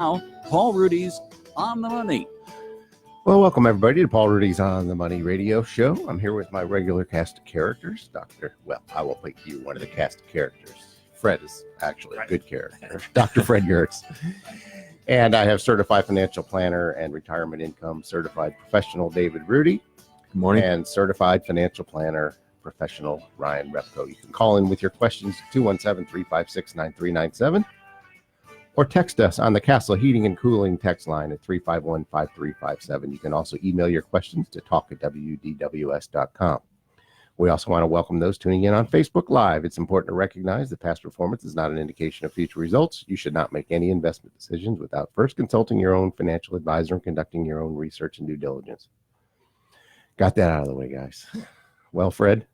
Now, Paul Ruedi's On the Money. Well, welcome everybody to Paul Ruedi's On the Money radio show. I'm here with my regular cast of characters. I won't make you one of the cast of characters. Fred is actually a good character. Dr. Fred Yurts. And I have certified financial planner and retirement income certified professional David Ruedi. Good morning. And certified financial planner professional Ryan Repko. You can call in with your questions to 217-356-9397 or text us on the Castle Heating and Cooling text line at 351-5357. You can also email your questions to talk@wdws.com. We also want to welcome those tuning in on Facebook Live. It's important to recognize that past performance is not an indication of future results. You should not make any investment decisions without first consulting your own financial advisor and conducting your own research and due diligence. Got that out of the way, guys. Well, Fred,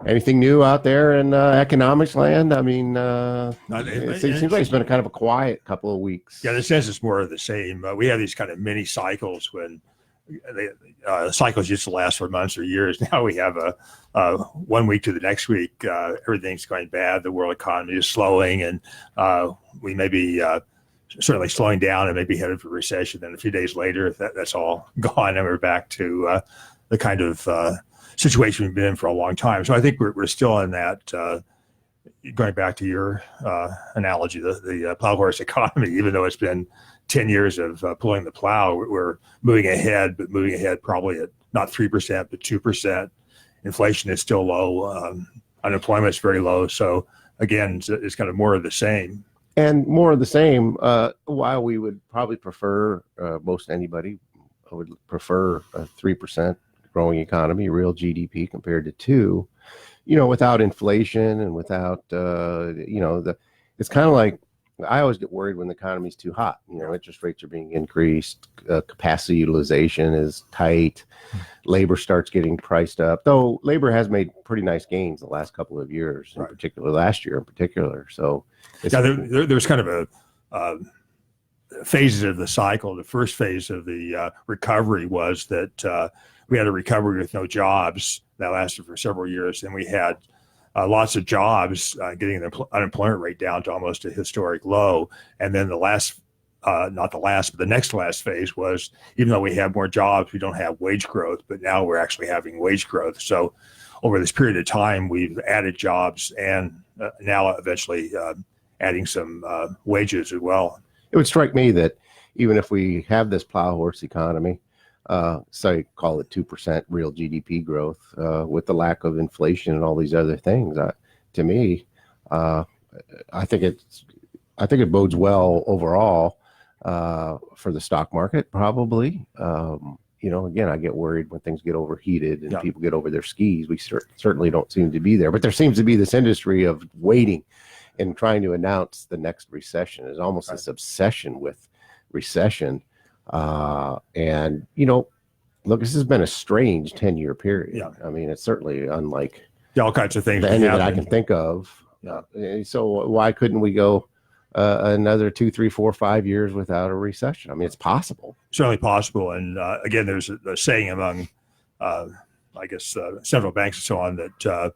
anything new out there in economics land? I mean, it seems like it's been a kind of a quiet couple of weeks. Yeah, in a sense, it's more of the same. We have these kind of mini cycles when cycles used to last for months or years. Now we have a 1 week to the next week. Everything's going bad. The world economy is slowing, and we may be certainly slowing down and maybe headed for recession. Then a few days later, that's all gone, and we're back to the kind of situation we've been in for a long time. So I think we're still in that, going back to your analogy, the plow horse economy. Even though it's been 10 years of pulling the plow, we're moving ahead, but moving ahead probably at not 3%, but 2%. Inflation is still low. Unemployment is very low. So again, it's kind of more of the same. And more of the same, while we would probably prefer, most anybody would prefer a 3% growing economy, real GDP compared to 2, without inflation and without, it's kind of like, I always get worried when the economy's too hot. Interest rates are being increased, capacity utilization is tight, labor starts getting priced up, though labor has made pretty nice gains the last couple of years, in particular, last year in particular. So there's kind of a phases of the cycle. The first phase of the recovery was that we had a recovery with no jobs that lasted for several years. And we had lots of jobs, getting the unemployment rate down to almost a historic low. And then the next last phase was, even though we have more jobs, we don't have wage growth, but now we're actually having wage growth. So over this period of time, we've added jobs and now eventually adding some wages as well. It would strike me that even if we have this plow horse economy, say call it 2% real GDP growth, with the lack of inflation and all these other things, to me, I think it bodes well overall for the stock market. Probably, again, I get worried when things get overheated and people get over their skis. We certainly don't seem to be there, but there seems to be this industry of waiting and trying to announce the next recession. Is almost this obsession with recession. And look, this has been a strange 10-year period. Yeah. I mean, it's certainly unlike all kinds of things any that I can think of. Yeah. So why couldn't we go another 2, 3, 4, 5 years without a recession? I mean, it's possible. Certainly possible. And again, there's a saying among, central banks and so on that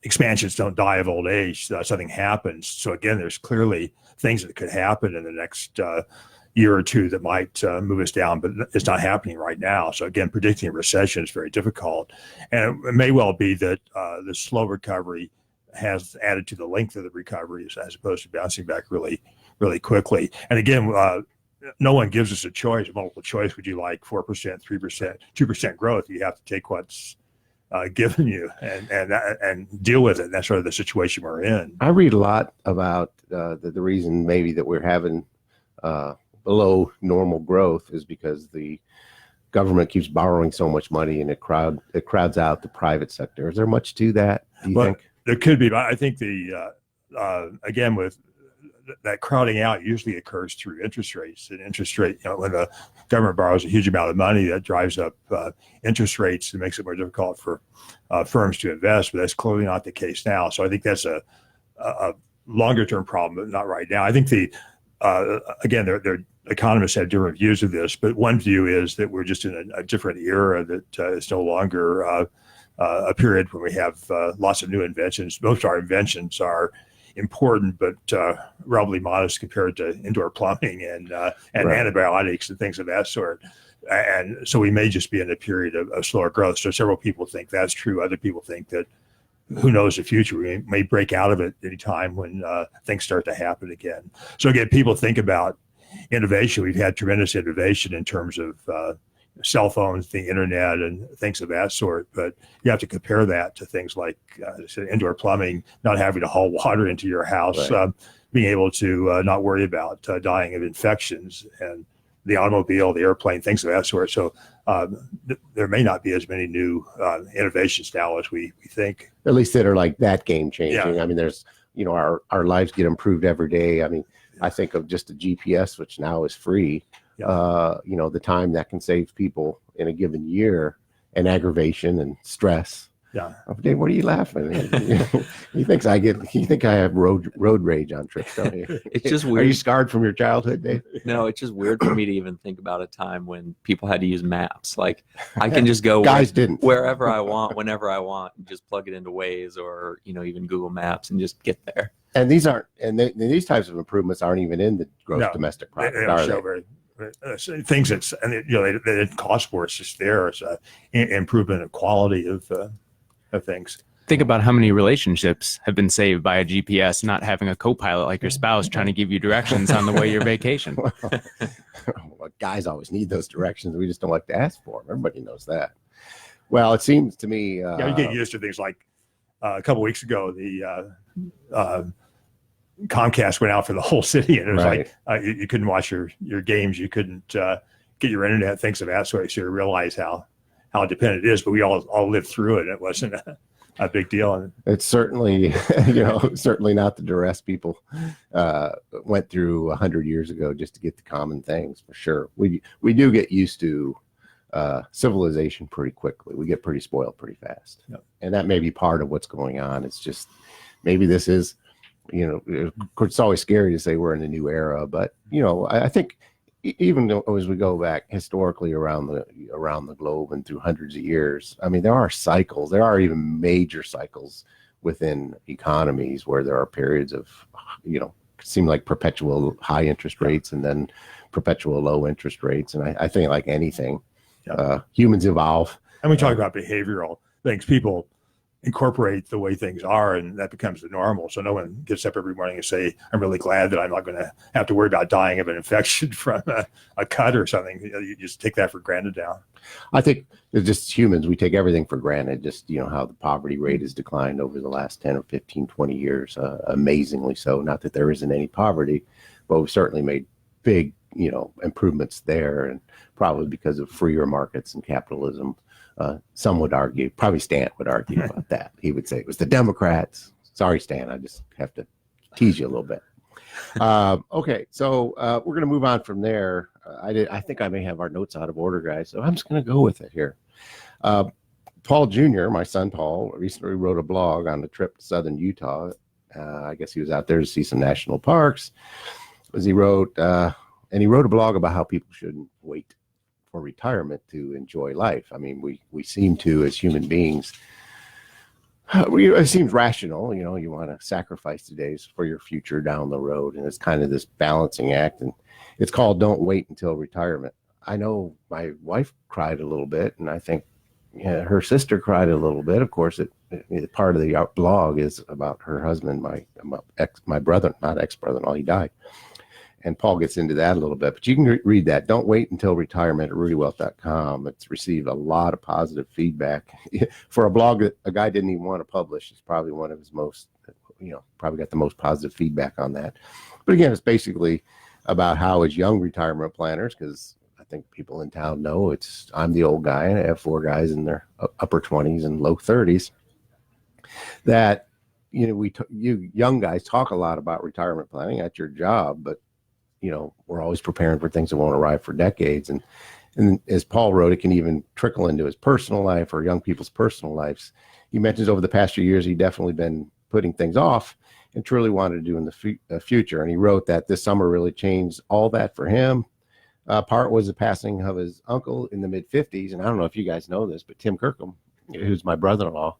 expansions don't die of old age. Something happens. So again, there's clearly things that could happen in the next year or two that might move us down, but it's not happening right now. So again, predicting a recession is very difficult. And it may well be that the slow recovery has added to the length of the recovery as opposed to bouncing back really, really quickly. And again, no one gives us a choice, multiple choice. Would you like 4%, 3%, 2% growth? You have to take what's given you and deal with it. And that's sort of the situation we're in. I read a lot about the reason maybe that we're having below normal growth is because the government keeps borrowing so much money and it crowds out the private sector. Is there much to that, do you think? There could be, but I think again, with that crowding out usually occurs through interest rates. And interest rate, when the government borrows a huge amount of money, that drives up interest rates and makes it more difficult for firms to invest. But that's clearly not the case now. So I think that's a longer term problem, but not right now. I think again, their economists have different views of this, but one view is that we're just in a different era, that it's no longer a period when we have lots of new inventions. Most of our inventions are important, but relatively modest compared to indoor plumbing and Right. antibiotics and things of that sort. And so we may just be in a period of slower growth. So several people think that's true. Other people think that who knows the future, we may break out of it anytime when things start to happen again. So again, people think about innovation. We've had tremendous innovation in terms of cell phones, the internet, and things of that sort. But you have to compare that to things like indoor plumbing, not having to haul water into your house, Right. being able to not worry about dying of infections, and the automobile, the airplane, things of that sort. So there may not be as many new innovations now as we think. At least that are like that game changing. Yeah. I mean, there's, our lives get improved every day. I mean, I think of just a GPS, which now is free. Yeah. The time that can save people in a given year, and aggravation and stress. Yeah. Oh, Dave, what are you laughing at? You think I have road rage on trips, don't you? It's just Are you weird. scarred from your childhood, Dave? No, it's just weird for me to even think about a time when people had to use maps. Like I can just go Guys didn't. wherever I want, whenever I want, and just plug it into Waze or even Google Maps and just get there. And these these types of improvements aren't even in the gross No. Domestic They Product, don't are show they? very things that's, and they didn't cost for. It's just there. It's a improvement in quality of things. Think about how many relationships have been saved by a GPS, not having a co-pilot like your spouse trying to give you directions on the way your vacation. Well, guys always need those directions. We just don't like to ask for them. Everybody knows that. Well, it seems to me. Yeah, you get used to things like a couple of weeks ago, the Comcast went out for the whole city, and it was Right. like you couldn't watch your games, you couldn't get your internet, things of that sort. So you realize how dependent it is. But we all lived through it. It wasn't a big deal. And It's certainly, certainly not the duress people went through 100 years ago just to get the common things, for sure. We do get used to civilization pretty quickly. We get pretty spoiled pretty fast. Yep. And that may be part of what's going on. It's just, maybe this is, of course, it's always scary to say we're in a new era, but, I think even though, as we go back historically around the globe and through hundreds of years, I mean, there are cycles. There are even major cycles within economies where there are periods of, seem like perpetual high interest rates and then perpetual low interest rates. And I think, like anything, humans evolve. And we talk about behavioral things. People incorporate the way things are, and that becomes the normal. So no one gets up every morning and say, I'm really glad that I'm not going to have to worry about dying of an infection from a cut or something. You just take that for granted now. I think it's just humans, we take everything for granted. Just, how the poverty rate has declined over the last 10 or 15, 20 years, amazingly so. Not that there isn't any poverty, but we've certainly made big, improvements there, and probably because of freer markets and capitalism. Some would argue, probably Stan would argue about that. He would say it was the Democrats. Sorry, Stan, I just have to tease you a little bit. Okay, so we're going to move on from there. I think I may have our notes out of order, guys, so I'm just going to go with it here. Paul Jr., my son Paul, recently wrote a blog on the trip to southern Utah. I guess he was out there to see some national parks. He wrote a blog about how people shouldn't wait for retirement to enjoy life. I mean, we seem to, as human beings, it seems rational. You want to sacrifice the days for your future down the road, and it's kind of this balancing act. And it's called "Don't Wait Until Retirement." I know my wife cried a little bit, and I think her sister cried a little bit. Of course, part of the blog is about her husband, my brother, not ex-brother-in-law. He died. And Paul gets into that a little bit, but you can read that. Don't Wait Until Retirement at RuediWealth.com. It's received a lot of positive feedback for a blog that a guy didn't even want to publish. It's probably one of his most, probably got the most positive feedback on that. But again, it's basically about how, as young retirement planners, because I think people in town know I'm the old guy, and I have 4 guys in their upper 20s and low 30s, that, you young guys talk a lot about retirement planning. That's your job, but we're always preparing for things that won't arrive for decades. And as Paul wrote, it can even trickle into his personal life or young people's personal lives. He mentions over the past few years, he'd definitely been putting things off and truly wanted to do in the future. And he wrote that this summer really changed all that for him. Part was the passing of his uncle in the mid-50s. And I don't know if you guys know this, but Tim Kirkham, who's my brother-in-law,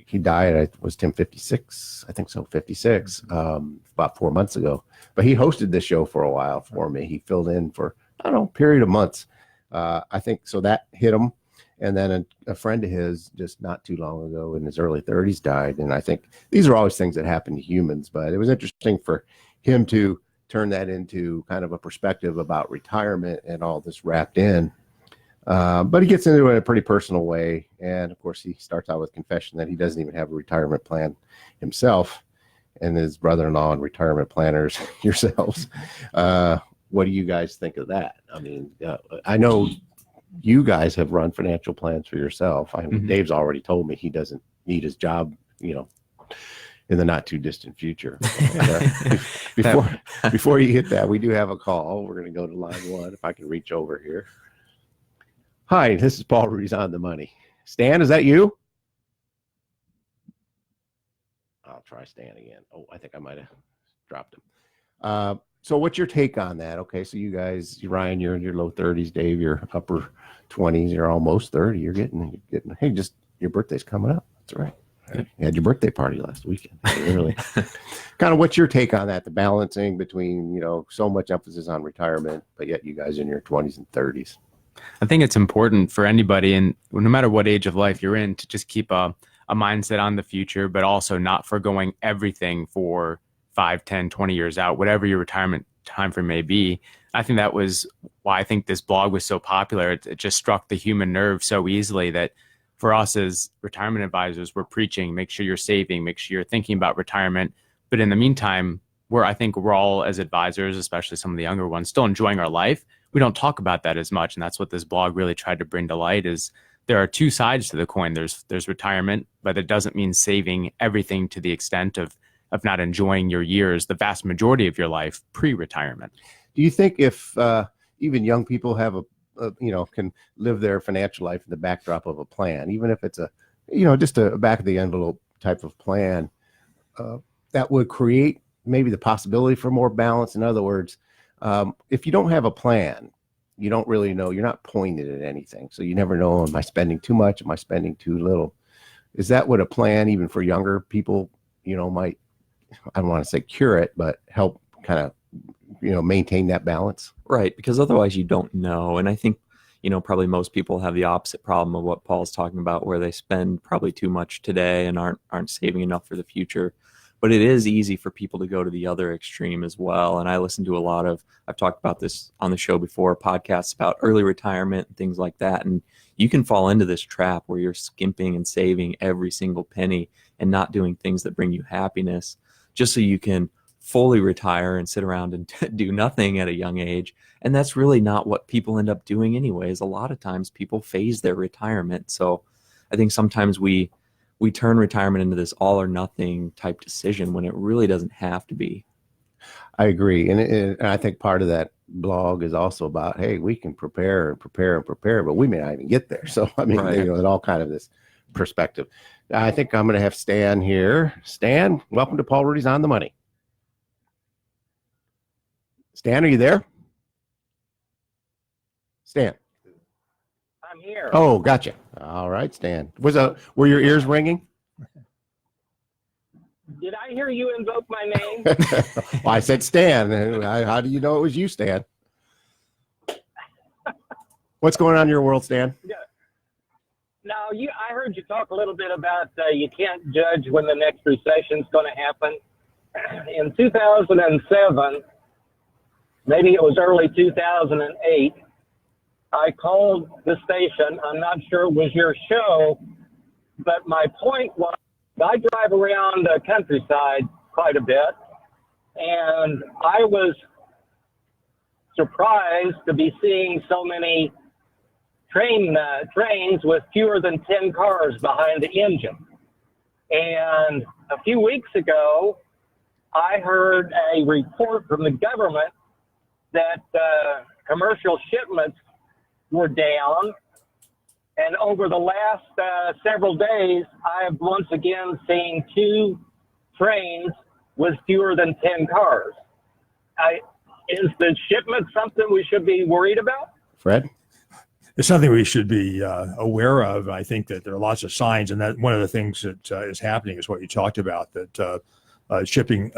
he died. Was Tim 56? I think so, 56. About 4 months ago. But he hosted this show for a while for me. He filled in for, I don't know, a period of months. I think so that hit him. And then a friend of his just not too long ago in his early 30s died. And I think these are always things that happen to humans, but it was interesting for him to turn that into kind of a perspective about retirement and all this wrapped in. But he gets into it in a pretty personal way. And of course, he starts out with confession that he doesn't even have a retirement plan himself, and his brother-in-law and retirement planners yourselves. What do you guys think of that? I mean, I know you guys have run financial plans for yourself. I mean, Dave's already told me he doesn't need his job, in the not too distant future. Before you hit that, we do have a call. We're going to go to line 1 if I can reach over here. Hi, this is Paul Ruedi's On the Money. Stan, is that you? I'll try Stan again. Oh, I think I might have dropped him. So what's your take on that? Okay, so you guys, Ryan, you're in your low 30s. Dave, you're upper 20s. You're almost 30. You're getting. Hey, just your birthday's coming up. That's right. You had your birthday party last weekend. Really. Kind of what's your take on that? The balancing between, so much emphasis on retirement, but yet you guys in your 20s and 30s. I think it's important for anybody, and no matter what age of life you're in, to just keep a mindset on the future, but also not foregoing everything for 5, 10, 20 years out, whatever your retirement time frame may be. I think that was why I think this blog was so popular. It just struck the human nerve so easily that for us as retirement advisors, we're preaching, make sure you're saving, make sure you're thinking about retirement. But in the meantime, I think we're all as advisors, especially some of the younger ones, still enjoying our life. We don't talk about that as much. And that's what this blog really tried to bring to light is there are two sides to the coin. There's retirement, but it doesn't mean saving everything to the extent of not enjoying your years, the vast majority of your life pre-retirement. Do you think if even young people have can live their financial life in the backdrop of a plan, even if it's just a back of the envelope type of plan, that would create maybe the possibility for more balance? In other words, if you don't have a plan, you don't really know, you're not pointed at anything. So you never know, am I spending too much? Am I spending too little? Is that what a plan, even for younger people, might, I don't want to say cure it, but help kind of, maintain that balance? Right, because otherwise you don't know. And I think, probably most people have the opposite problem of what Paul's talking about, where they spend probably too much today and aren't saving enough for the future. But it is easy for people to go to the other extreme as well. And I listen to I've talked about this on the show before, podcasts about early retirement and things like that. And you can fall into this trap where you're skimping and saving every single penny and not doing things that bring you happiness just so you can fully retire and sit around and do nothing at a young age. And that's really not what people end up doing anyways. A lot of times people phase their retirement. So I think sometimes we turn retirement into this all or nothing type decision when it really doesn't have to be. I agree. And I think part of that blog is also about, hey, we can prepare, but we may not even get there. So, I mean, Right. it all kind of this perspective. I think I'm going to have Stan here. Stan, welcome to Paul Ruedi's On the Money. Stan, are you there? Stan. I'm here. Oh, gotcha. All right, Stan. Were your ears ringing? Did I hear you invoke my name? Well, I said Stan. How do you know it was you, Stan? What's going on in your world, Stan? Now, I heard you talk a little bit about you can't judge when the next recession is going to happen. In 2007, maybe it was early 2008, I called the station. I'm not sure it was your show, but my point was I drive around the countryside quite a bit, and I was surprised to be seeing so many trains with fewer than 10 cars behind the engine. And a few weeks ago, I heard a report from the government that commercial shipments were down. And over the last several days, I have once again seen 2 trains with fewer than 10 cars. Is the shipment something we should be worried about? Fred? it's something we should be aware of. I think that there are lots of signs, and that one of the things that is happening is what you talked about, that shipping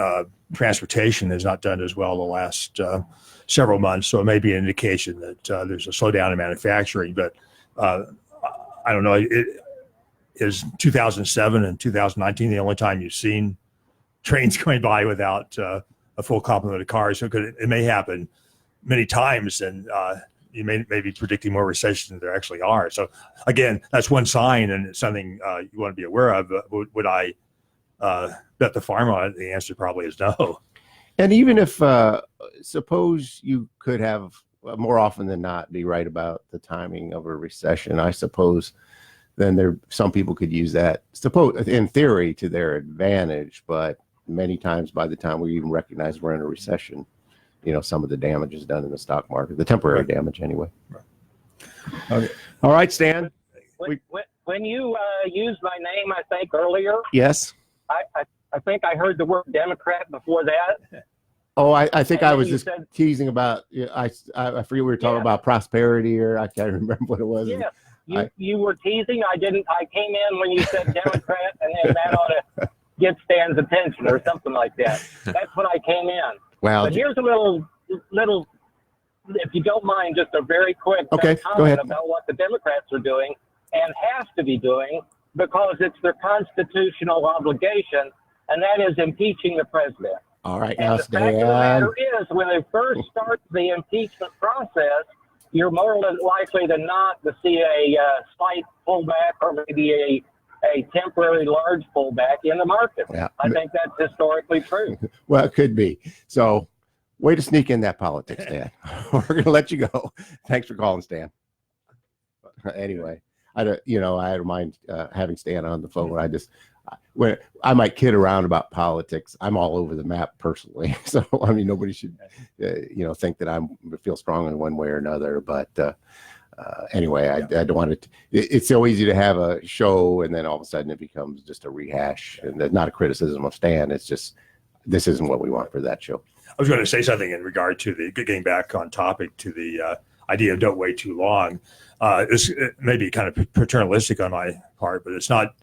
transportation has not done as well the last several months. So it may be an indication that there's a slowdown in manufacturing. But I don't know. Is 2007 and 2019 the only time you've seen trains going by without a full complement of cars? So it may happen many times, and you may be predicting more recessions than there actually are. So again, that's one sign, and it's something you want to be aware of. Would I bet the farm on it? The answer probably is no. And even if, suppose you could have more often than not be right about the timing of a recession, I suppose then some people could use that, suppose in theory, to their advantage. But many times, by the time we even recognize we're in a recession, some of the damage is done in the stock market, the temporary damage anyway. Okay. All right, Stan. When you used my name, I think earlier. Yes. I think I heard the word Democrat before that. Oh, I think I was just teasing about. I forget we were talking about prosperity, or I can't remember what it was. Yeah, you were teasing. I didn't. I came in when you said Democrat, and then that ought to get Stan's attention or something like that. That's when I came in. Wow. But here's a little, if you don't mind, just a very quick comment about what the Democrats are doing and have to be doing, because it's their constitutional obligation, and that is impeaching the president. All right, and now the fact of the matter is, when they first start the impeachment process, you're more likely than not to see a slight pullback, or maybe a temporary large pullback in the market. Yeah. I think that's historically true. Well, it could be. So, way to sneak in that politics, Stan. We're going to let you go. Thanks for calling, Stan. Anyway, I don't mind having Stan on the phone. When I might kid around about politics, I'm all over the map personally. So, I mean, nobody should, think that I feel strong in one way or another. But anyway, I don't want to. It's so easy to have a show, and then all of a sudden it becomes just a rehash, and not a criticism of Stan. It's just, this isn't what we want for that show. I was going to say something in regard to getting back on topic to the idea of don't wait too long. It may be kind of paternalistic on my part, but it's not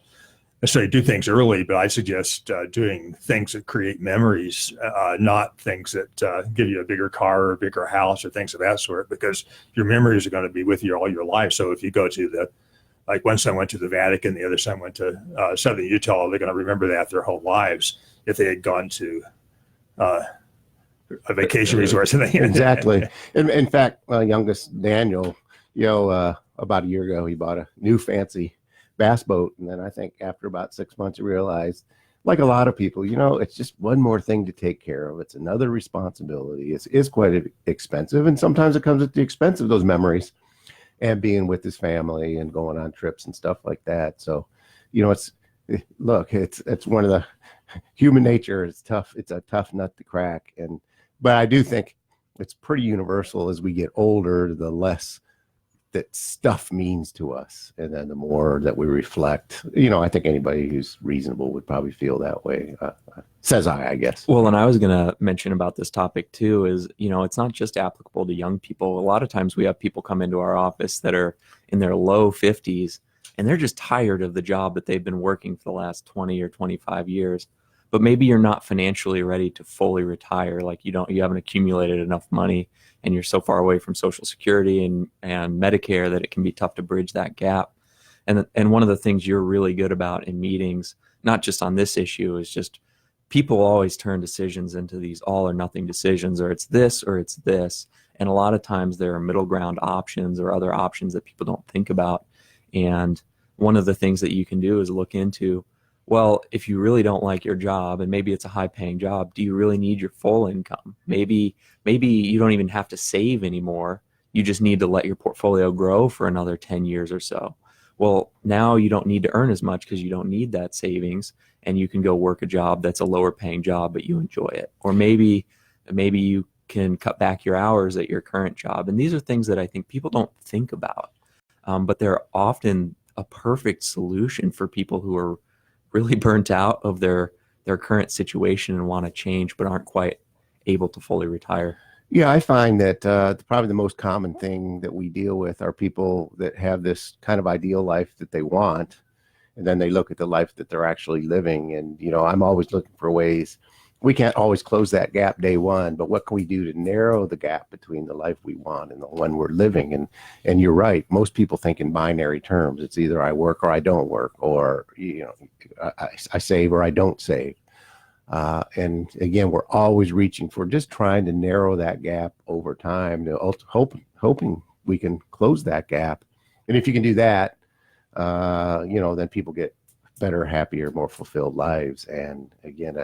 necessarily do things early, but I suggest doing things that create memories, not things that give you a bigger car or a bigger house or things of that sort, because your memories are going to be with you all your life. So if you go to like one son went to the Vatican, the other son went to Southern Utah, they're going to remember that their whole lives. If they had gone to a vacation resort. Exactly. In fact, my youngest Daniel, about a year ago, he bought a new fancy bass boat, and then I think after about 6 months he realized, like a lot of people, it's just one more thing to take care of. It's another responsibility. It's quite expensive, and sometimes it comes at the expense of those memories and being with his family and going on trips and stuff like that. So it's one of the human nature. It's tough. It's a tough nut to crack, but I do think it's pretty universal. As we get older, the less that stuff means to us, and then the more that we reflect. I think anybody who's reasonable would probably feel that way. Says I guess. Well, and I was going to mention about this topic too is, it's not just applicable to young people. A lot of times we have people come into our office that are in their low 50s, and they're just tired of the job that they've been working for the last 20 or 25 years. But maybe you're not financially ready to fully retire. Like you haven't accumulated enough money, and you're so far away from Social Security and Medicare that it can be tough to bridge that gap. And one of the things you're really good about in meetings, not just on this issue, is just people always turn decisions into these all or nothing decisions, or it's this or it's this. And a lot of times there are middle ground options or other options that people don't think about. And one of the things that you can do is look into, well, if you really don't like your job, and maybe it's a high paying job, do you really need your full income? Maybe you don't even have to save anymore. You just need to let your portfolio grow for another 10 years or so. Well, now you don't need to earn as much because you don't need that savings, and you can go work a job that's a lower paying job, but you enjoy it. Or maybe you can cut back your hours at your current job. And these are things that I think people don't think about, but they're often a perfect solution for people who are really burnt out of their current situation and want to change, but aren't quite able to fully retire. Yeah, I find that probably the most common thing that we deal with are people that have this kind of ideal life that they want, and then they look at the life that they're actually living. And, I'm always looking for ways. We can't always close that gap day one, but what can we do to narrow the gap between the life we want and the one we're living? And you're right. Most people think in binary terms. It's either I work or I don't work, or, I save or I don't save. And again, we're always reaching for just trying to narrow that gap over time, hoping we can close that gap. And if you can do that, then people get better, happier, more fulfilled lives. And again,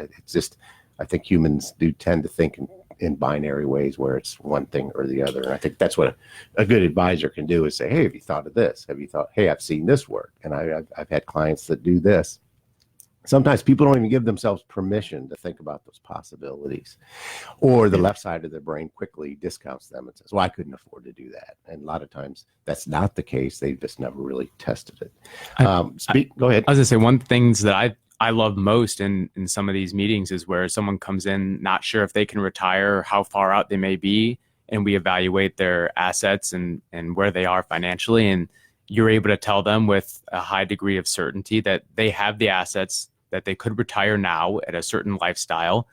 I think humans do tend to think in binary ways where it's one thing or the other. And I think that's what a good advisor can do, is say, hey, have you thought of this? Have you thought, hey, I've seen this work, and I've had clients that do this. Sometimes people don't even give themselves permission to think about those possibilities, or the left side of their brain quickly discounts them and says, well, I couldn't afford to do that. And a lot of times that's not the case. They've just never really tested it. Go ahead. I was gonna say, one of the things that I love most in some of these meetings is where someone comes in not sure if they can retire, how far out they may be, and we evaluate their assets and where they are financially. And you're able to tell them with a high degree of certainty that they have the assets, that they could retire now at a certain lifestyle,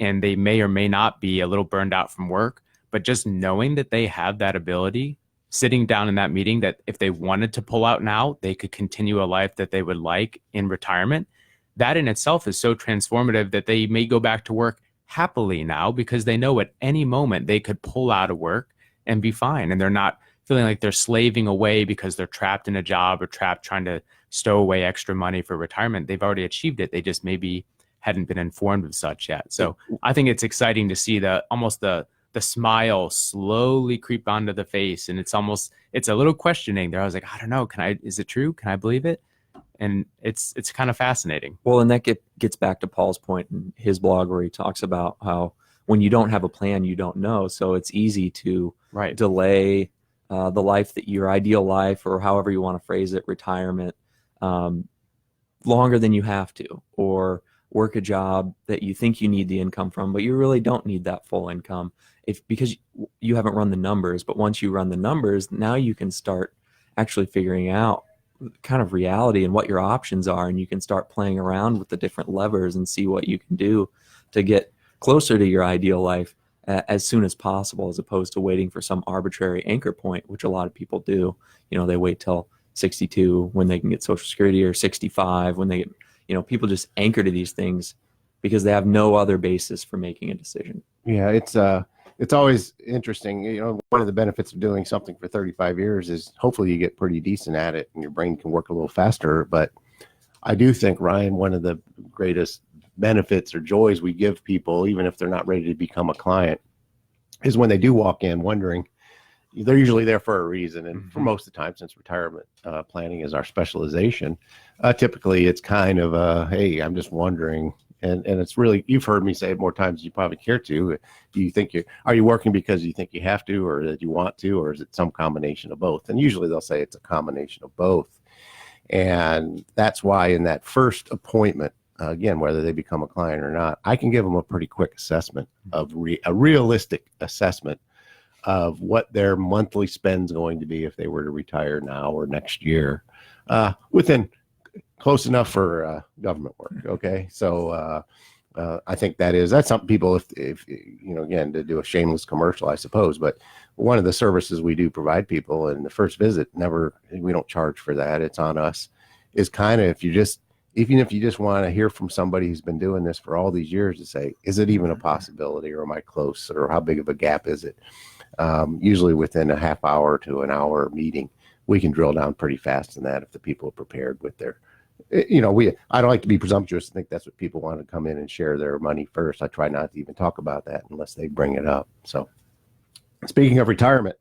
and they may or may not be a little burned out from work. But just knowing that they have that ability, sitting down in that meeting, that if they wanted to pull out now, they could continue a life that they would like in retirement, that in itself is so transformative that they may go back to work happily now, because they know at any moment they could pull out of work and be fine. And they're not feeling like they're slaving away because they're trapped in a job or trapped trying to stow away extra money for retirement. They've already achieved it. They just maybe hadn't been informed of such yet. So I think it's exciting to see almost the smile slowly creep onto the face. And it's a little questioning there. I was like, I don't know. Is it true? Can I believe it? And it's kind of fascinating. Well, and that gets back to Paul's point in his blog, where he talks about how when you don't have a plan, you don't know. So it's easy to delay the life that your ideal life, or however you want to phrase it, retirement, longer than you have to, or work a job that you think you need the income from, but you really don't need that full income because you haven't run the numbers. But once you run the numbers, now you can start actually figuring out kind of reality and what your options are, and you can start playing around with the different levers and see what you can do to get closer to your ideal life as soon as possible, as opposed to waiting for some arbitrary anchor point, which a lot of people do. They wait till 62 when they can get Social Security, or 65 when they get, people just anchor to these things because they have no other basis for making a decision. Yeah, it's always interesting. One of the benefits of doing something for 35 years is hopefully you get pretty decent at it and your brain can work a little faster. But I do think, Ryan, one of the greatest benefits or joys we give people, even if they're not ready to become a client, is when they do walk in wondering. They're usually there for a reason. And for most of the time, since retirement planning is our specialization, typically it's kind of hey, I'm just wondering. And it's really, you've heard me say it more times than you probably care to. Do you think are you working because you think you have to, or that you want to, or is it some combination of both? And usually they'll say it's a combination of both. And that's why in that first appointment, again, whether they become a client or not, I can give them a pretty quick assessment of a realistic assessment of what their monthly spend's going to be if they were to retire now or next year, within close enough for government work. Okay. So I think that's something people, if again, to do a shameless commercial, I suppose, but one of the services we do provide people in the first visit, we don't charge for that. It's on us, is kind of, even if you just want to hear from somebody who's been doing this for all these years, to say, is it even a possibility, or am I close, or how big of a gap is it? Usually within a half hour to an hour meeting, we can drill down pretty fast in that if the people are prepared with their, I don't like to be presumptuous and think that's what people want to come in and share their money first. I try not to even talk about that unless they bring it up. So speaking of retirement,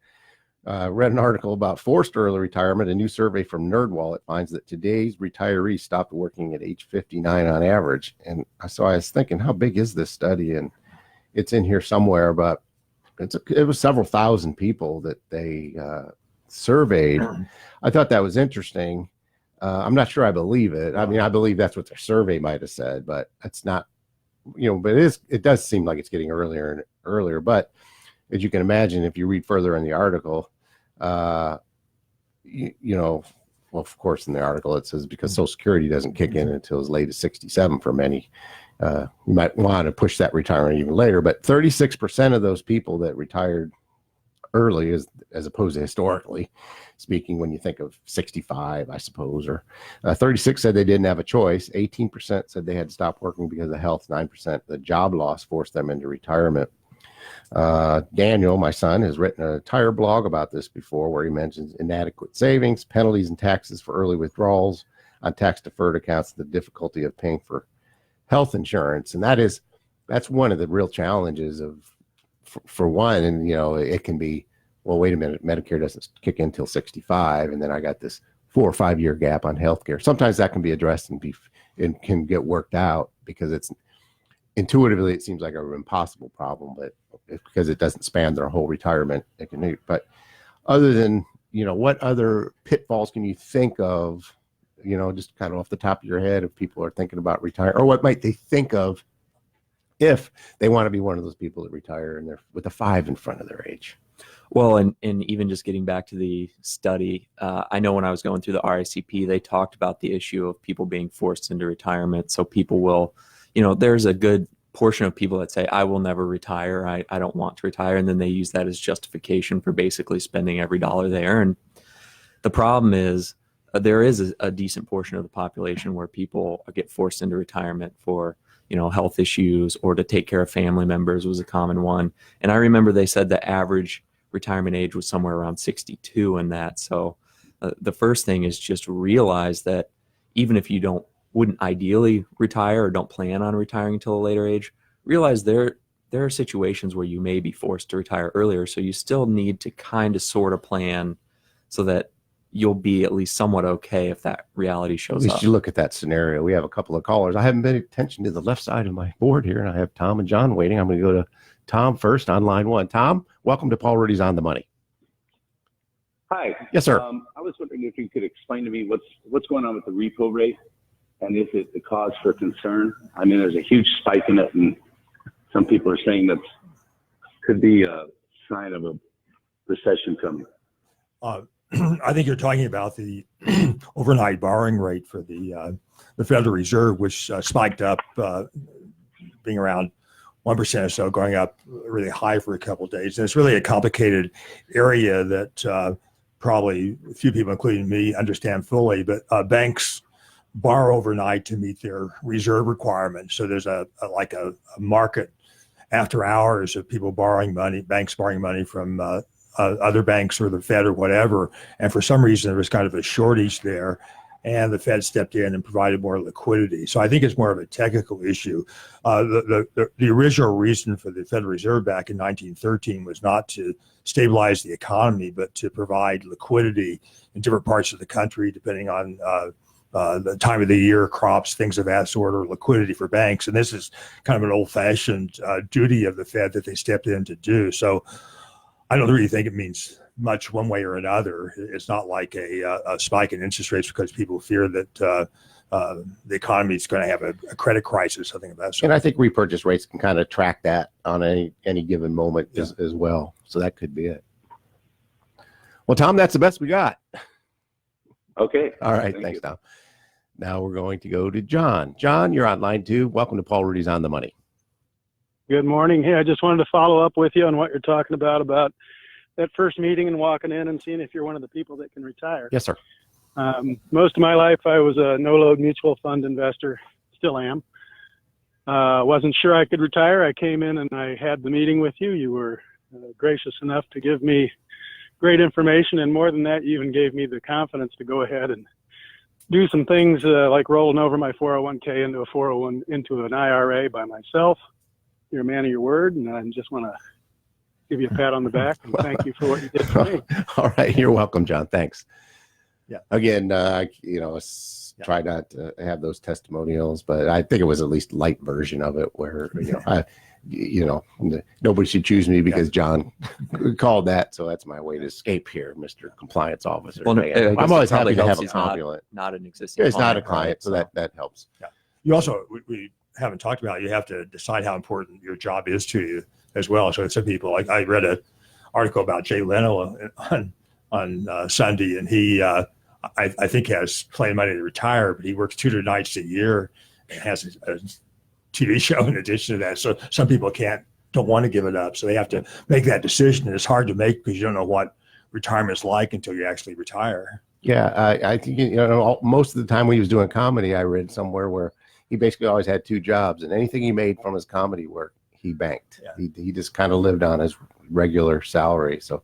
read an article about forced early retirement. A new survey from NerdWallet finds that today's retirees stopped working at age 59 on average. And so I was thinking, how big is this study? And it's in here somewhere, but it was several thousand people that they surveyed. I thought that was interesting. I'm not sure I believe it. I mean, I believe that's what their survey might have said, but it's not, but it does seem like it's getting earlier and earlier. But as you can imagine, if you read further in the article, you know, well, of course, in the article it says because Social Security doesn't kick in until as late as 67 for many. You might want to push that retirement even later, but 36% of those people that retired early, as opposed to historically speaking, when you think of 65, I suppose, or 36 said they didn't have a choice. 18% said they had to stop working because of health. 9% the job loss forced them into retirement. Daniel, my son, has written an entire blog about this before, where he mentions inadequate savings, penalties and taxes for early withdrawals on tax deferred accounts, the difficulty of paying for health insurance. And that's one of the real challenges of, for one, and you know, it can be, well, wait a minute, Medicare doesn't kick in until 65, and then I got this 4 or 5 year gap on healthcare. Sometimes that can be addressed and can get worked out, because it's intuitively it seems like an impossible problem, but because it doesn't span their whole retirement, it can. But other than, you know, what other pitfalls can you think of, you know, just kind of off the top of your head, if people are thinking about retiring, or what might they think of if they want to be one of those people that retire and they're with a 5 in front of their age? Well, and even just getting back to the study, I know when I was going through the RICP, they talked about the issue of people being forced into retirement. So people will, you know, there's a good portion of people that say, I will never retire. I don't want to retire. And then they use that as justification for basically spending every dollar they earn. The problem is there is a decent portion of the population where people get forced into retirement for, you know, health issues or to take care of family members was a common one. And I remember they said the average retirement age was somewhere around 62 in that. So the first thing is just realize that even if you wouldn't ideally retire or don't plan on retiring until a later age, realize there are situations where you may be forced to retire earlier. So you still need to kind of sort of plan so that you'll be at least somewhat okay if that reality shows up. At least you look at that scenario. We have a couple of callers. I haven't paid attention to the left side of my board here, and I have Tom and John waiting. I'm going to go to Tom first on line 1. Tom, welcome to Paul Ruedi's On the Money. Hi. Yes, sir. I was wondering if you could explain to me what's going on with the repo rate, and is it the cause for concern? I mean, there's a huge spike in it, and some people are saying that could be a sign of a recession coming. I think you're talking about the overnight borrowing rate for the Federal Reserve, which spiked up, being around 1% or so, going up really high for a couple of days. And it's really a complicated area that probably a few people, including me, understand fully. But banks borrow overnight to meet their reserve requirements. So there's a market after hours of people borrowing money, banks borrowing money from other banks or the Fed or whatever. And for some reason, there was kind of a shortage there, and the Fed stepped in and provided more liquidity. So I think it's more of a technical issue. The original reason for the Federal Reserve back in 1913 was not to stabilize the economy, but to provide liquidity in different parts of the country, depending on the time of the year, crops, things of that sort, or liquidity for banks. And this is kind of an old-fashioned duty of the Fed that they stepped in to do. So I don't really think it means much one way or another. It's not like a spike in interest rates because people fear that the economy is going to have a credit crisis, something of that sort. And I think repurchase rates can kind of track that on any given moment as well. So that could be it. Well, Tom, that's the best we got. Okay. All right. Thanks, Tom. Now we're going to go to John. John, you're on line 2. Welcome to Paul Ruedi's On the Money. Good morning. Hey, I just wanted to follow up with you on what you're talking about that first meeting and walking in and seeing if you're one of the people that can retire. Yes, sir. Most of my life, I was a no-load mutual fund investor, still am. Wasn't sure I could retire. I came in and I had the meeting with you. You were gracious enough to give me great information, and more than that, you even gave me the confidence to go ahead and do some things like rolling over my 401k into an IRA by myself. You're a man of your word, and I just want to give you a pat on the back and thank you for what you did for me. All right, you're welcome, John. Thanks. Yeah. Again, try not to have those testimonials, but I think it was at least light version of it where nobody should choose me because John called that, so that's my way to escape here, Mr. Compliance Officer. Well, I'm always happy to have a compliment. Not an existing. It's not a client, client, so that helps. Yeah. You also we haven't talked about. You have to decide how important your job is to you. as well. So some people, like I read an article about Jay Leno on Sunday, and he I think has plenty of money to retire, but he works 2 nights a year and has a TV show in addition to that. So some people don't want to give it up. So they have to make that decision. And it's hard to make because you don't know what retirement's like until you actually retire. Yeah, I think, most of the time when he was doing comedy, I read somewhere where he basically always had 2 jobs, and anything he made from his comedy work, he banked. Yeah. He just kind of lived on his regular salary. So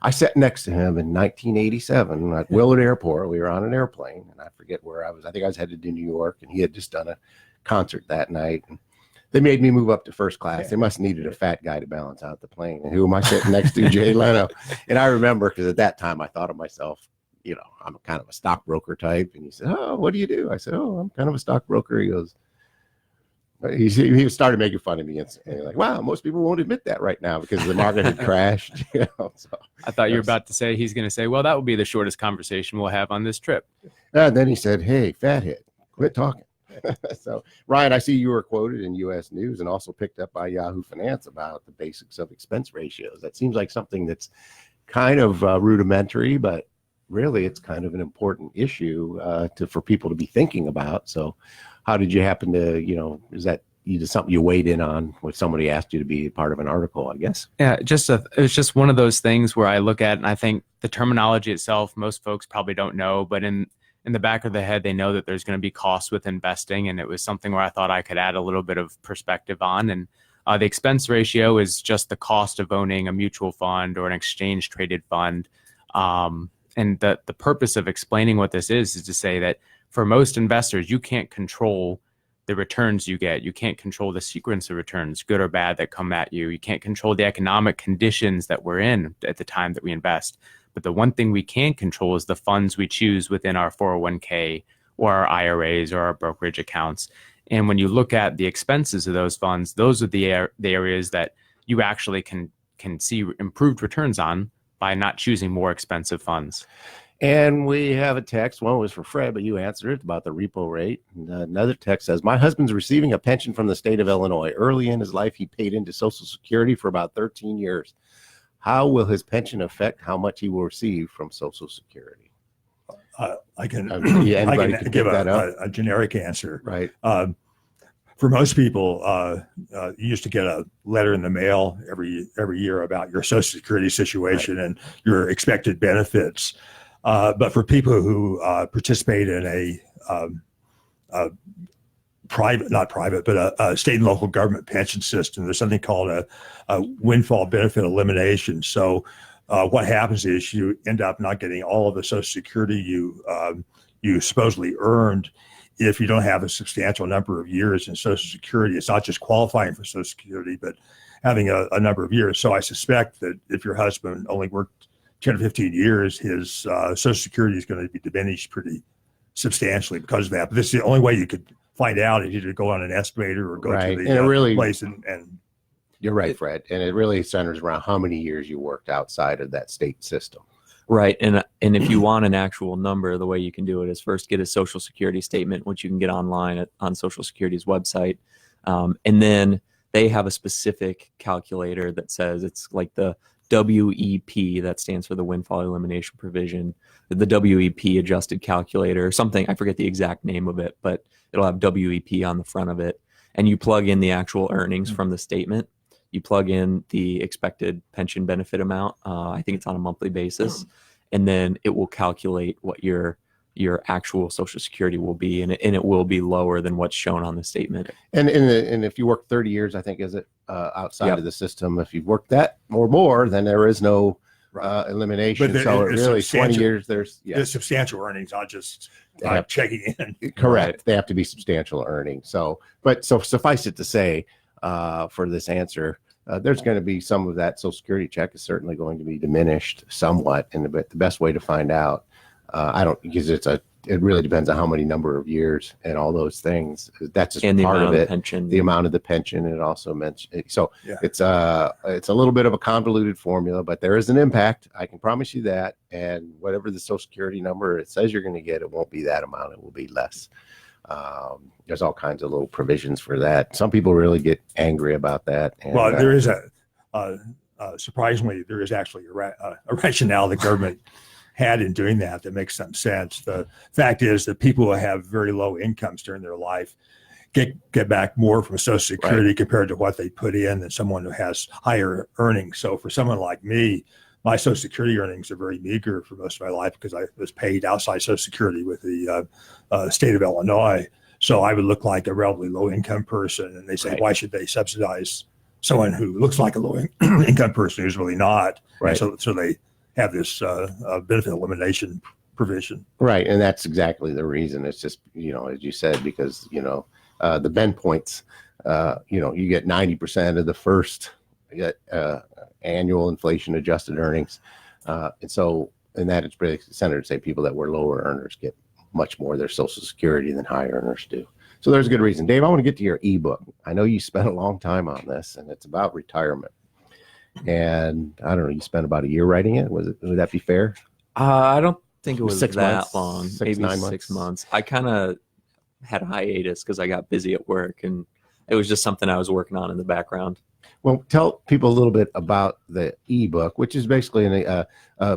I sat next to him in 1987 at Willard Airport. We were on an airplane, and I forget where I was. I think I was headed to New York, and he had just done a concert that night. And they made me move up to first class. They must have needed a fat guy to balance out the plane. And who am I sitting next to? Jay Leno. And I remember, because at that time I thought of myself, I'm kind of a stockbroker type. And he said, "Oh, what do you do?" I said, "Oh, I'm kind of a stockbroker." He goes, he started making fun of me and like, "Wow, most people won't admit that right now because the market had crashed." So I thought you were about to say, he's going to say, "Well, that will be the shortest conversation we'll have on this trip." And then he said, "Hey, fathead, quit talking." So, Ryan, I see you were quoted in U.S. News and also picked up by Yahoo Finance about the basics of expense ratios. That seems like something that's kind of rudimentary, but really it's kind of an important issue for people to be thinking about. So how did you happen to, is that just something you weighed in on when somebody asked you to be part of an article, I guess? Yeah, it was just one of those things where I look at, and I think the terminology itself, most folks probably don't know, but in the back of the head, they know that there's going to be costs with investing. And it was something where I thought I could add a little bit of perspective on. And the expense ratio is just the cost of owning a mutual fund or an exchange traded fund. And the purpose of explaining what this is to say that for most investors, you can't control the returns you get. You can't control the sequence of returns, good or bad, that come at you. You can't control the economic conditions that we're in at the time that we invest. But the one thing we can control is the funds we choose within our 401k or our IRAs or our brokerage accounts. And when you look at the expenses of those funds, those are the areas that you actually can see improved returns on by not choosing more expensive funds. And we have a text. One was for Fred, but you answered it about the repo rate. And another text says, "My husband's receiving a pension from the state of Illinois. Early in his life, he paid into Social Security for about 13 years. How will his pension affect how much he will receive from Social Security?" I can can give that a generic answer. Right. For most people, you used to get a letter in the mail every year about your Social Security situation and your expected benefits. But for people who participate in a a state and local government pension system, there's something called a windfall benefit elimination. So what happens is you end up not getting all of the Social Security you supposedly earned if you don't have a substantial number of years in Social Security. It's not just qualifying for Social Security, but having a number of years. So I suspect that if your husband only worked 10 or 15 years, his Social Security is going to be diminished pretty substantially because of that. But this is the only way you could find out, is either go on an estimator or go to the place and you're right, Fred. And it really centers around how many years you worked outside of that state system. Right. And if you want an actual number, the way you can do it is first get a Social Security statement, which you can get online on Social Security's website. And then they have a specific calculator that says it's like the WEP, that stands for the windfall elimination provision, the WEP adjusted calculator or something. I forget the exact name of it, but it'll have WEP on the front of it. And you plug in the actual earnings from the statement. You plug in the expected pension benefit amount. I think it's on a monthly basis. And then it will calculate what your actual Social Security will be. And it will be lower than what's shown on the statement. And if you work 30 years, I think, is it outside of the system, if you've worked that or more, then there is no elimination. But so it really 20 years, there's substantial earnings, not just checking in. Correct. They have to be substantial earnings. So suffice it to say, for this answer, there's going to be some of that Social Security check is certainly going to be diminished somewhat. And the best way to find out, because it really depends on how many number of years and all those things. That's just and part of it. Pension. The amount of the pension. It also mentioned. So it's a little bit of a convoluted formula, but there is an impact. I can promise you that. And whatever the Social Security number it says you're going to get, it won't be that amount. It will be less. There's all kinds of little provisions for that. Some people really get angry about that. And, well, there is surprisingly, there is actually a rationale the government had in doing that makes some sense. The fact is that people who have very low incomes during their life get back more from Social Security compared to what they put in than someone who has higher earnings. So for someone like me, my Social Security earnings are very meager for most of my life because I was paid outside Social Security with the state of Illinois. So I would look like a relatively low income person. And they say, why should they subsidize someone who looks like a low income person who's really not? Right. So they have this benefit elimination provision. Right. And that's exactly the reason. It's just, as you said, because, the bend points, you get 90% of the first annual inflation adjusted earnings. And that it's pretty centered to say people that were lower earners get much more of their Social Security than high earners do. So there's a good reason. Dave, I want to get to your ebook. I know you spent a long time on this, and it's about retirement. And I don't know, you spent about a year writing it. Would that be fair? I don't think it was 6 that months, long. 6, Maybe 9 months. 6 months. I kind of had a hiatus because I got busy at work, and it was just something I was working on in the background. Well, tell people a little bit about the ebook, which is basically a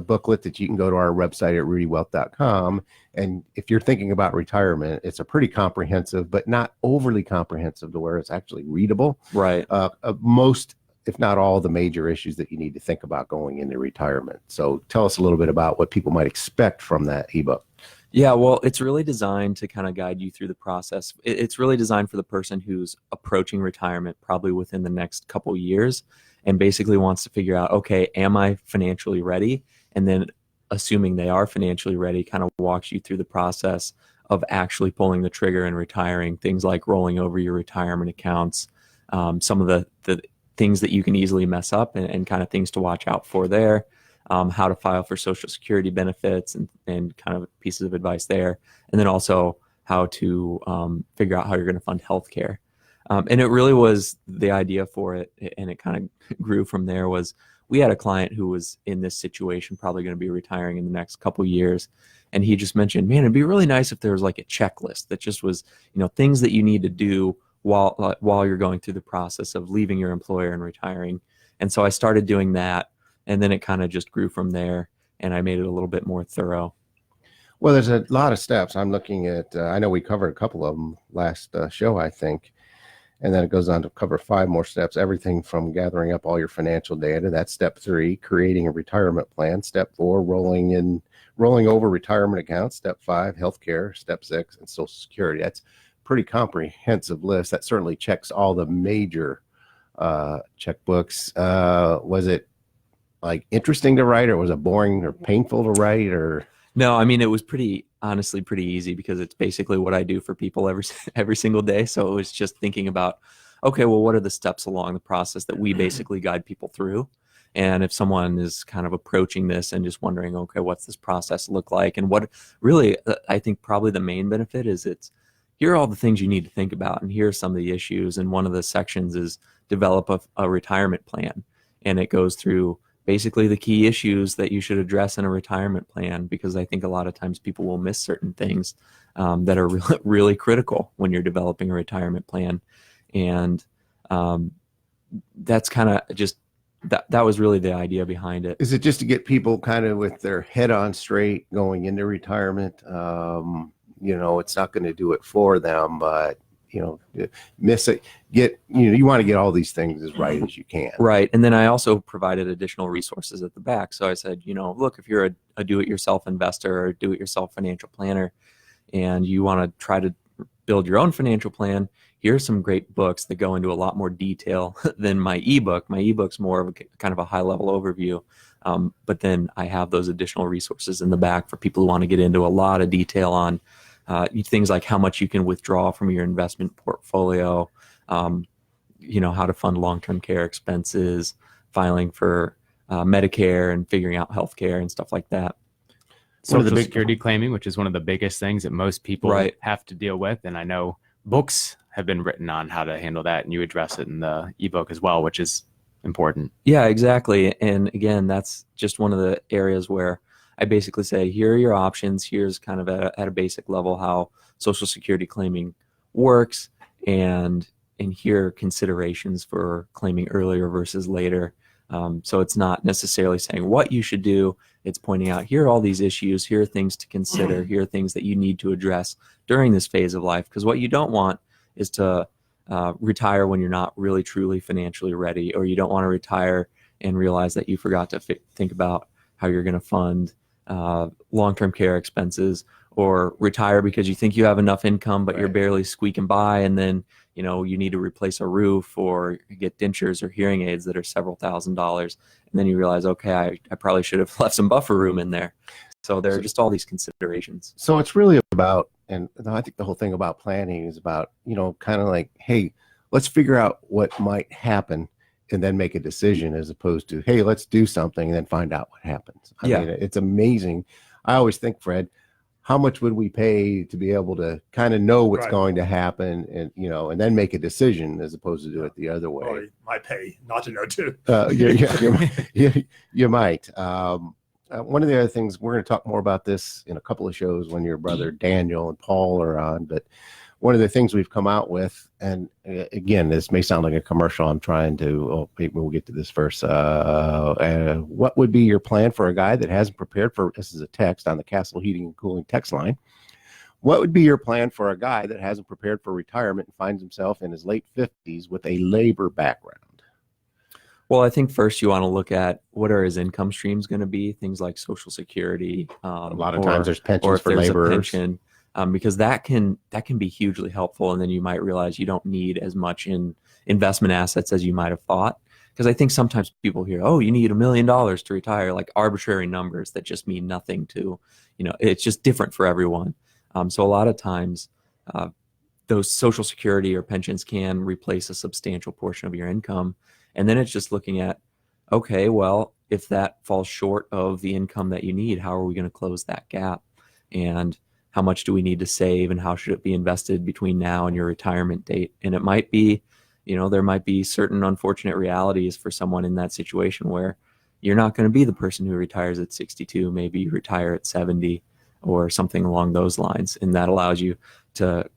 booklet that you can go to our website at ruediwealth.com. And if you're thinking about retirement, it's a pretty comprehensive, but not overly comprehensive to where it's actually readable. Right. Most, if not all, the major issues that you need to think about going into retirement. So tell us a little bit about what people might expect from that ebook. Yeah, well, it's really designed to kind of guide you through the process. It's really designed for the person who's approaching retirement probably within the next couple years and basically wants to figure out, okay, am I financially ready? And then assuming they are financially ready, kind of walks you through the process of actually pulling the trigger and retiring, things like rolling over your retirement accounts, some of the things that you can easily mess up and kind of things to watch out for there. How to file for Social Security benefits and kind of pieces of advice there. And then also how to figure out how you're going to fund healthcare. And it really was the idea for it, and it kind of grew from there, was we had a client who was in this situation, probably going to be retiring in the next couple years. And he just mentioned, man, it'd be really nice if there was like a checklist that just was, things that you need to do while you're going through the process of leaving your employer and retiring. And so I started doing that. And then it kind of just grew from there, and I made it a little bit more thorough. Well, there's a lot of steps. I'm looking at, I know we covered a couple of them last show, I think. And then it goes on to cover 5 more steps, everything from gathering up all your financial data. That's step 3, creating a retirement plan. Step 4, rolling over retirement accounts. Step 5, healthcare. Step 6, and Social Security. That's a pretty comprehensive list. That certainly checks all the major checkbooks. Was it interesting to write, or was it boring or painful to write? Or no, I mean, it was honestly pretty easy because it's basically what I do for people every single day. So it was just thinking about, okay, well, what are the steps along the process that we basically guide people through? And if someone is kind of approaching this and just wondering, okay, what's this process look like? And what really, I think probably the main benefit is here are all the things you need to think about, and here are some of the issues. And one of the sections is develop a retirement plan, and it goes through basically the key issues that you should address in a retirement plan, because I think a lot of times people will miss certain things that are really, really critical when you're developing a retirement plan. And that's kind of just, that was really the idea behind it. Is it just to get people kind of with their head on straight going into retirement? It's not going to do it for them, but miss it, you want to get all these things as right as you can. Right. And then I also provided additional resources at the back. So I said, look, if you're a do-it-yourself investor or do-it-yourself financial planner and you want to try to build your own financial plan, here's some great books that go into a lot more detail than my ebook. My ebook's more of a kind of a high-level overview. But then I have those additional resources in the back for people who want to get into a lot of detail on things like how much you can withdraw from your investment portfolio, how to fund long-term care expenses, filing for Medicare and figuring out healthcare and stuff like that. Social Security claiming, which is one of the biggest things that most people have to deal with. And I know books have been written on how to handle that, and you address it in the ebook as well, which is important. Yeah, exactly. And again, that's just one of the areas where I basically say, here are your options. Here's kind of at a basic level how Social Security claiming works, and here are considerations for claiming earlier versus later. So it's not necessarily saying what you should do. It's pointing out, here are all these issues, here are things to consider, here are things that you need to address during this phase of life. Because what you don't want is to retire when you're not really truly financially ready, or you don't want to retire and realize that you forgot to think about how you're going to fund long-term care expenses, or retire because you think you have enough income but you're barely squeaking by, and then you need to replace a roof or get dentures or hearing aids that are several $1,000s, and then you realize, okay, I probably should have left some buffer room in there. So there are just all these considerations. So it's really about, and I think the whole thing about planning is about, kind of like, hey, let's figure out what might happen and then make a decision, as opposed to, hey, let's do something and then find out what happens. I mean, it's amazing. I always think, Fred, how much would we pay to be able to kind of know what's going to happen, and and then make a decision, as opposed to do it the other way? Well, you might pay not to know too. You might. One of the other things, we're going to talk more about this in a couple of shows when your brother Daniel and Paul are on, but one of the things we've come out with, and again, this may sound like a commercial. I'm trying to, maybe we'll get to this first. What would be your plan for a guy that hasn't prepared for, this is a text on the Castle Heating and Cooling text line. What would be your plan for a guy that hasn't prepared for retirement and finds himself in his late 50s with a labor background? Well, I think first you want to look at what are his income streams going to be, things like Social Security. A lot of times there's pensions for laborers. Because that can be hugely helpful, and then you might realize you don't need as much in investment assets as you might have thought. Because I think sometimes people hear, oh, you need $1 million to retire, like arbitrary numbers that just mean nothing to, it's just different for everyone. So a lot of times those Social Security or pensions can replace a substantial portion of your income. And then it's just looking at, okay, well, if that falls short of the income that you need, how are we going to close that gap? And how much do we need to save, and how should it be invested between now and your retirement date? And it might be, there might be certain unfortunate realities for someone in that situation where you're not going to be the person who retires at 62. Maybe you retire at 70 or something along those lines. And that allows you to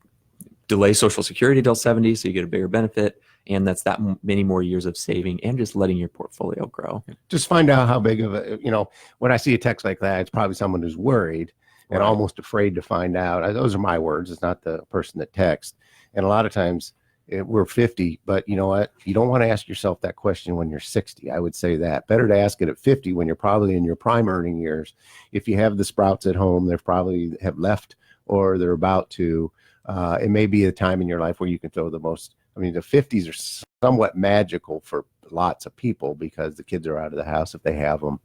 delay Social Security till 70 so you get a bigger benefit. And that's that many more years of saving and just letting your portfolio grow. Just find out how big of a, when I see a text like that, it's probably someone who's worried and almost afraid to find out. Those are my words. It's not the person that texts. And a lot of times we're 50, but you know what? You don't want to ask yourself that question when you're 60. I would say that. Better to ask it at 50 when you're probably in your prime earning years. If you have the sprouts at home, they're probably have left or they're about to. It may be a time in your life where you can throw the most. I mean, the 50s are somewhat magical for lots of people because the kids are out of the house if they have them.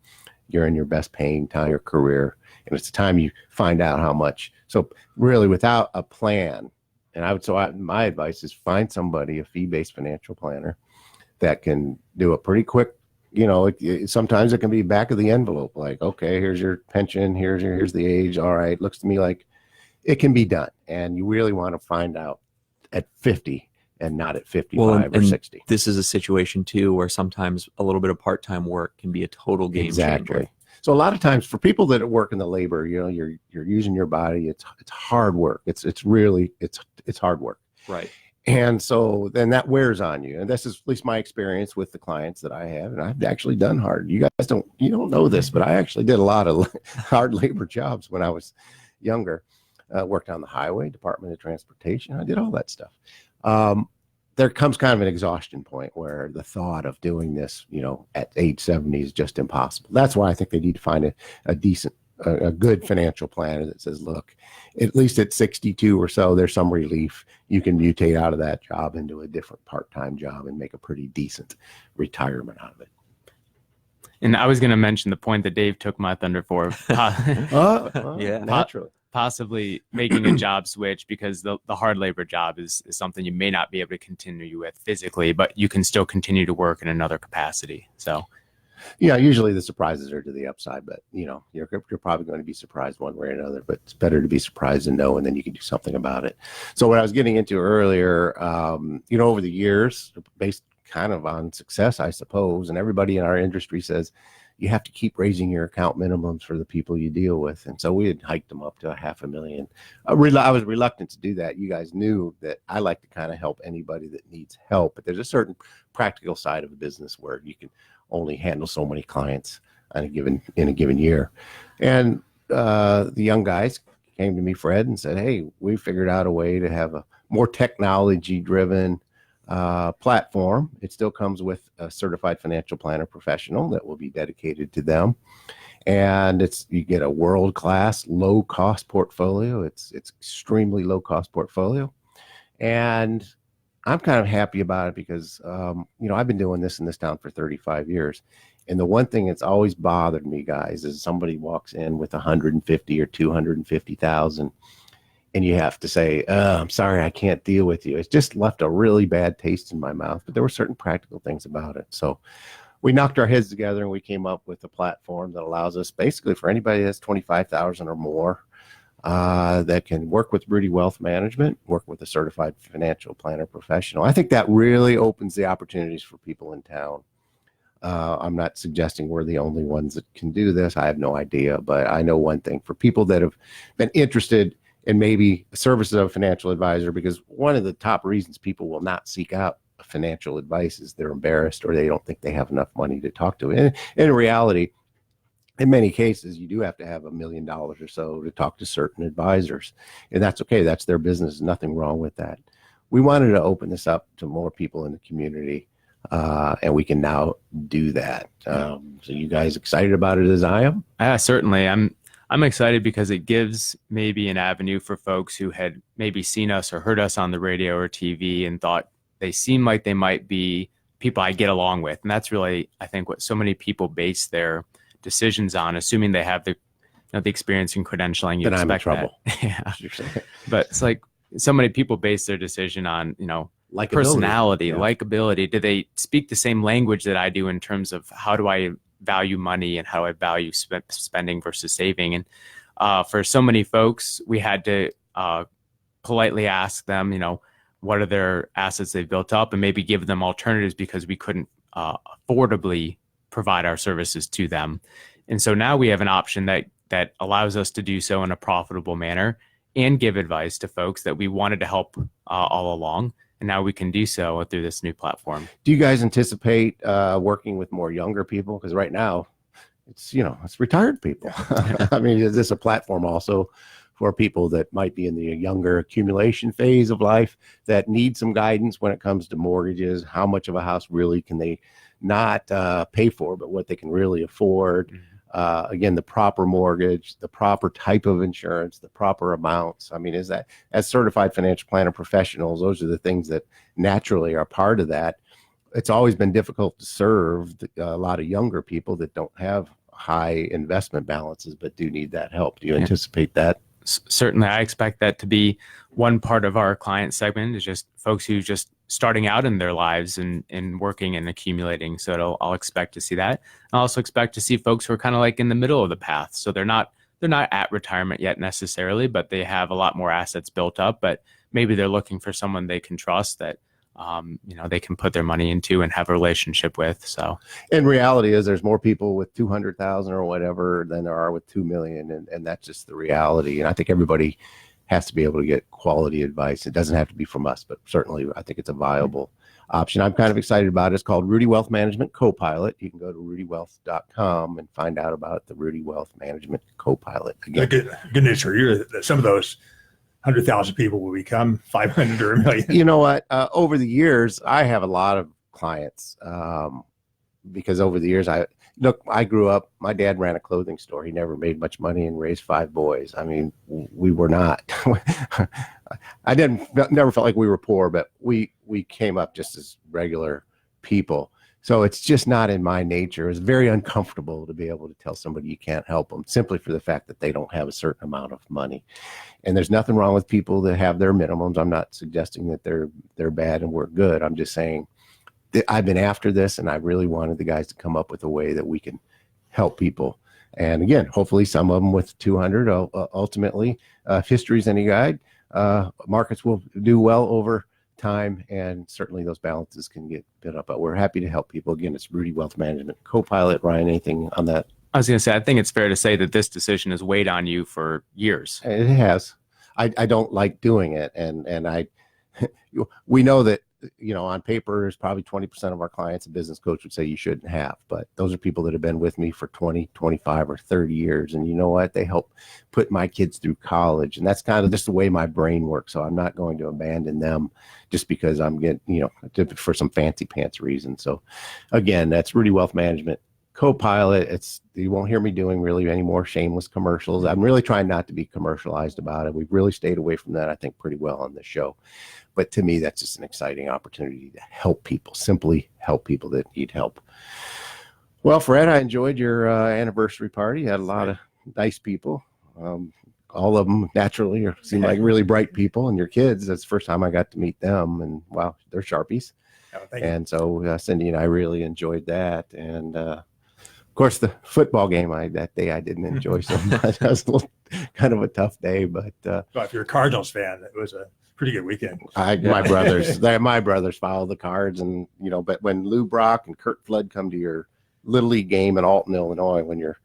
You're in your best paying time, your career, and it's the time you find out how much. So really, without a plan, and my advice is find somebody, a fee-based financial planner, that can do it pretty quick. Sometimes it can be back of the envelope, like, okay, here's your pension, here's the age. All right, looks to me like it can be done, and you really want to find out at 50 and not at 55 or 60. This is a situation too where sometimes a little bit of part-time work can be a total game changer. So a lot of times for people that work in the labor, you're using your body. It's hard work. It's really hard work. Right. And so then that wears on you. And this is at least my experience with the clients that I have. And I've actually done hard. You guys don't know this, but I actually did a lot of hard labor jobs when I was younger. Worked on the highway, Department of Transportation. I did all that stuff. There comes kind of an exhaustion point where the thought of doing this, at age 70 is just impossible. That's why I think they need to find a decent, a good financial planner that says, look, at least at 62 or so, there's some relief. You can mutate out of that job into a different part-time job and make a pretty decent retirement out of it. And I was going to mention the point that Dave took my thunder for. Yeah, naturally. Possibly making a job switch, because the hard labor job is something you may not be able to continue with physically, but you can still continue to work in another capacity. So, yeah, usually the surprises are to the upside, but you're probably going to be surprised one way or another. But it's better to be surprised and know, and then you can do something about it. So what I was getting into earlier, over the years, based kind of on success, I suppose, and everybody in our industry says, you have to keep raising your account minimums for the people you deal with. And so we had hiked them up to $500,000. I was reluctant to do that. You guys knew that I like to kind of help anybody that needs help, but there's a certain practical side of a business where you can only handle so many clients in a given year. And the young guys came to me, Fred, and said, "Hey, we figured out a way to have a more technology-driven platform. It still comes with a certified financial planner professional that will be dedicated to them, and you get a world-class, low-cost portfolio. It's extremely low-cost portfolio, and I'm kind of happy about it because I've been doing this in this town for 35 years." And the one thing that's always bothered me, guys, is somebody walks in with 150 or 250,000, and you have to say, "I'm sorry, I can't deal with you." It's just left a really bad taste in my mouth. But there were certain practical things about it. So we knocked our heads together and we came up with a platform that allows us, basically, for anybody that's 25,000 or more, that can work with Ruedi Wealth Management, work with a certified financial planner professional. I think that really opens the opportunities for people in town. I'm not suggesting we're the only ones that can do this. I have no idea, but I know one thing: for people that have been interested in maybe services of a financial advisor, because one of the top reasons people will not seek out financial advice is they're embarrassed or they don't think they have enough money to talk to. And in reality, in many cases, you do have to have $1 million or so to talk to certain advisors, and that's okay. That's their business. Nothing wrong with that. We wanted to open this up to more people in the community. And we can now do that. So you guys excited about it as I am? Certainly. I'm excited because it gives maybe an avenue for folks who had maybe seen us or heard us on the radio or TV and thought they seem like they might be people I get along with. And that's really, I think, what so many people base their decisions on, assuming they have the experience in credentialing. Then I'm in trouble. Yeah. But it's like so many people base their decision on, Likability. Personality, likability. Do they speak the same language that I do in terms of how do I value money and how I value spending versus saving? And for so many folks, we had to politely ask them, what are their assets they've built up, and maybe give them alternatives because we couldn't affordably provide our services to them. And so now we have an option that allows us to do so in a profitable manner and give advice to folks that we wanted to help all along. And now we can do so through this new platform. Do you guys anticipate working with more younger people? Because right now, it's retired people. I mean, is this a platform also for people that might be in the younger accumulation phase of life that need some guidance when it comes to mortgages? How much of a house really can they not pay for, but what they can really afford? Mm-hmm. Again, the proper mortgage, the proper type of insurance, the proper amounts. I mean, is that, as certified financial planner professionals, those are the things that naturally are part of that. It's always been difficult to serve a lot of younger people that don't have high investment balances, but do need that help. Do you anticipate that? Certainly. I expect that to be one part of our client segment, is just folks who just starting out in their lives and working and accumulating. So I'll expect to see that. I also expect to see folks who are kind of like in the middle of the path. So they're not at retirement yet necessarily, but they have a lot more assets built up, but maybe they're looking for someone they can trust that they can put their money into and have a relationship with. So in reality is there's more people with 200,000 or whatever than there are with 2 million. And that's just the reality. And I think everybody has to be able to get quality advice. It doesn't have to be from us, but certainly I think it's a viable option. I'm kind of excited about it. It's called Ruedi Wealth Management Co-Pilot. You can go to ruediwealth.com and find out about the Ruedi Wealth Management Co-Pilot. Again, good news for you that some of those 100,000 people will become 500 or a million. You know what? Over the years, I have a lot of clients because over the years, I grew up, my dad ran a clothing store. He never made much money and raised 5 boys. I mean, we were not, I never felt like we were poor, but we came up just as regular people. So it's just not in my nature. It's very uncomfortable to be able to tell somebody you can't help them simply for the fact that they don't have a certain amount of money. And there's nothing wrong with people that have their minimums. I'm not suggesting that they're bad and we're good. I'm just saying that I've been after this, and I really wanted the guys to come up with a way that we can help people. And again, hopefully some of them with 200 ultimately. If history's any guide, markets will do well over time, and certainly those balances can get built up. But we're happy to help people. Again, it's Ruedi Wealth Management Co-Pilot. Ryan, anything on that? I was going to say, I think it's fair to say that this decision has weighed on you for years. It has. I don't like doing it, and we know that on paper, there's probably 20% of our clients a business coach would say you shouldn't have, but those are people that have been with me for 20, 25, or 30 years. And you know what? They help put my kids through college. And that's kind of just the way my brain works. So I'm not going to abandon them just because I'm getting, for some fancy pants reason. So again, that's Ruedi Wealth Management Co-Pilot. You won't hear me doing really any more shameless commercials. I'm really trying not to be commercialized about it. We've really stayed away from that, I think, pretty well on this show. But to me, that's just an exciting opportunity to help people, simply help people that need help. Well, Fred, I enjoyed your anniversary party. You had a lot of nice people. All of them naturally seem like really bright people. And your kids, that's the first time I got to meet them. And wow, they're Sharpies. Oh, thank you. And so Cindy and I really enjoyed that. And of course, the football game that day I didn't enjoy so much. That was kind of a tough day. But well, if you're a Cardinals fan, it was a pretty good weekend. My brothers follow the Cards, and but when Lou Brock and Kurt Flood come to your Little League game in Alton, Illinois, when you're,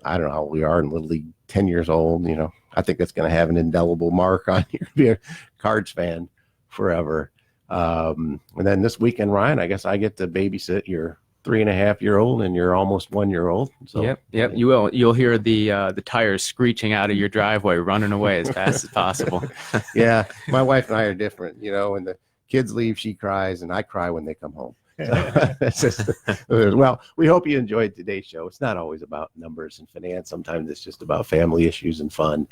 I don't know how old we are in Little League, 10 years old, I think that's going to have an indelible mark on you to be a Cards fan forever. And then this weekend, Ryan, I guess I get to babysit your 3.5-year-old and your almost 1-year-old. So Yep. You will. You'll hear the tires screeching out of your driveway, running away as fast as possible. Yeah, my wife and I are different. When the kids leave, she cries, and I cry when they come home. So it's just, well, we hope you enjoyed today's show. It's not always about numbers and finance. Sometimes it's just about family issues and fun.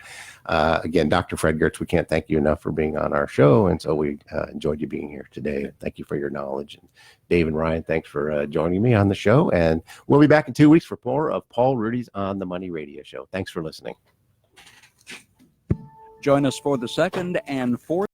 Again, Dr. Fred Gertz, we can't thank you enough for being on our show. And so we enjoyed you being here today. Thank you for your knowledge. And Dave and Ryan, thanks for joining me on the show. And we'll be back in 2 weeks for more of Paul Ruedi's On the Money Radio Show. Thanks for listening. Join us for the second and fourth